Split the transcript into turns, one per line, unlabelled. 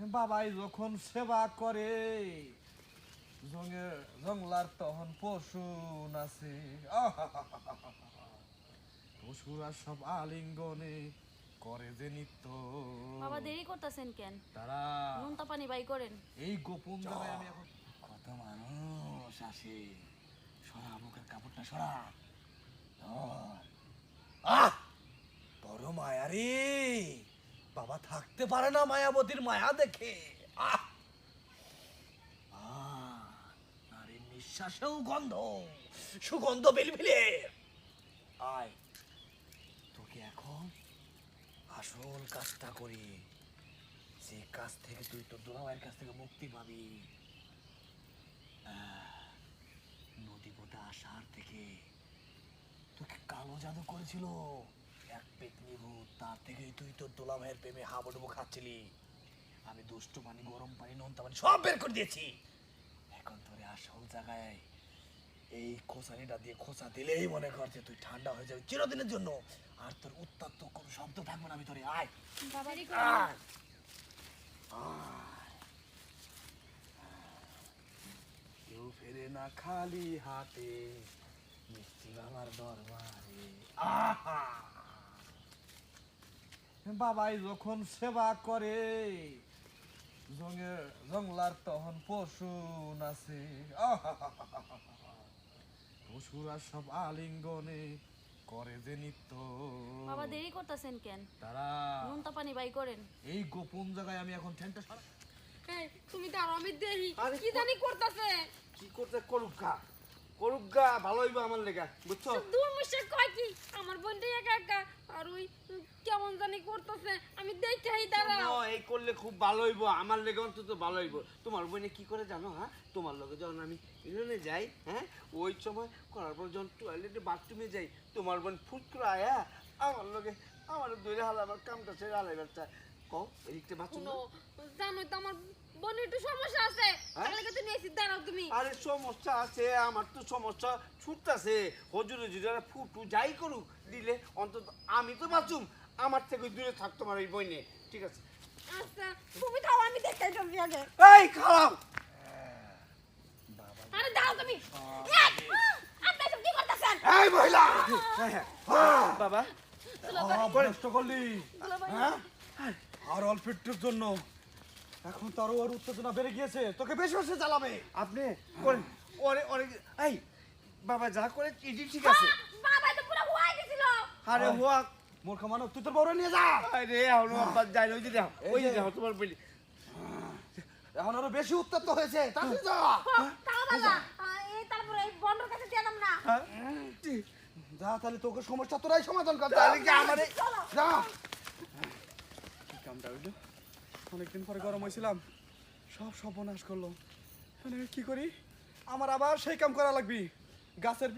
বাবাই যখন সেবা করে জংলার তখন পশু নাচে। পশুরা সব আলিঙ্গনে করে যে নিত্য।
বাবা দেরি করতেছেন কেন?
তারা
নুনতা পানি বাই করেন।
এই গোপন জায়গায় আমি এখন
কত মানুষ আসে, সরা বুকের কাপড়টা সরা। আহ বড় মায়া রে, বাবা থাকতে পারে না মায়াবতীর মায়া দেখে। আহ নারীর নিঃশ্বাসেও গন্ধ, সুগন্ধ বিলবিলে। আয় তোকে এখন আসল কাজটা করি, যে কাজ থেকে তুই তোর দুলাভাইয়ের কাছ থেকে মুক্তি পাবি। নদী পথে আসার থেকে তোকে কালো জাদু করেছিল এক পেতনি ভূত, তার থেকেই তুই তোর দুলাভাইয়ের প্রেমে হাবুডুবু খাচ্ছিলি। আমি দুষ্ট পানি, গরম পানি, নোনতা পানি সব বের করে দিয়েছি। এখন তোর আসল জায়গায় এই খোঁচানিটা দিয়ে খোঁচা দিলেই মনে কর যে তুই ঠান্ডা হয়ে যাবে চিরদিনের জন্য, আর তোর উত্তপ্ত কোনো শব্দ থাকবে না ভিতরে। আয়
বাবা দেরি
আয় কেউ ফেরে না খালি হাতে মিষ্টি বাবার দরবারে।
বাবাই যখন সেবা করে জংলার তখন পশু নাচে। পশুরা সব আলিঙ্গনে করে যে নিত্য।
বাবা দেরি করতেছেন কেন?
তারা
নুনতা পানি বাই করেন।
এই গোপন জায়গায় আমি এখন ঠ্যাংটা সরা।
এই তুমি তো আমি দেখি
আরে
কি জানি করতেছে।
কি করতে করুক গা ভালো হইব আমার লেগা, বুঝছো?
দূর মুশে কয় কি আমার বোনটা একা একা আর ওই কেমন জানি করতেছে, আমি দেখাই দাঁড়াও।
শোনো, এই করলে খুব ভালো হইব, আমার লেগে অন্তত ভালো হইব। তোমার বোনে কি করে জানো? হ্যাঁ, তোমার লগে যখন আমি ইউনিয়নে যাই, হ্যাঁ, ওই সময় করার পর যখন টয়লেটে বাথরুমে যাই, তোমার বোন ফুট করে আয়া আমার লগে আমার দইরে হালাবার কামটা ছেড়ে হালাইবার চায়। কও এদিকটা বাথরুম
শুনো, জানোই তো আমার বোনের একটু সমস্যা আছে,
হ্যাঁ?
তাহলে তুমি এসে দাঁড়াও তুমি।
আরে সমস্যা আছে, আমার তো সমস্যা ছুটতাছে। হজুর হুজুরা ফুটু যাই করুক দিলে অন্তত আমি তো বাঁচুম, আমার থেকে দূরে থাক তোমার এই বইনে, ঠিক আছে?
আচ্ছা তুমি দাও, আমি দেখাই তুমি আগে।
এই খারাপ
আরে দাও তুমি। আপনি সব কি করতেছেন?
এই মহিলা বাবা
নষ্ট করলি হ্যাঁ? আর অল্প একটুর জন্য এখন তারও ওর উত্তেজনা বেড়ে গিয়েছে, তোকে বেশি বেশি জ্বালাবে।
আপনি করেন ওরে ওরে এই বাবা যা করে এটি ঠিক আছে।
বাবা তো পুরো হয়ে গেছিল।
আরে হোয়া
মূর্খ মানব, তুই তোর বউরে নিয়ে যা।
আরে এখন বাবা যাই ওই যে দেখো ওই যে দেখো তোমার বলি
এখন আরো বেশি উত্তপ্ত হয়েছে, তাড়াতাড়ি যা।
তাও বাবা এই তারপরে এই বন্ধর কাছে দিলাম না।
যা, তাহলে তোকে সমস্যা তোরাই সমাধান কর।
তাহলে কি আমারে
যা। কি কামটা হইলো? অনেকদিন পরে গরম হয়েছিলাম, সব সর্বনাশ করলো। এখন আমি কি করি? আমার আবার সেই কাম করা লাগবে, গাছের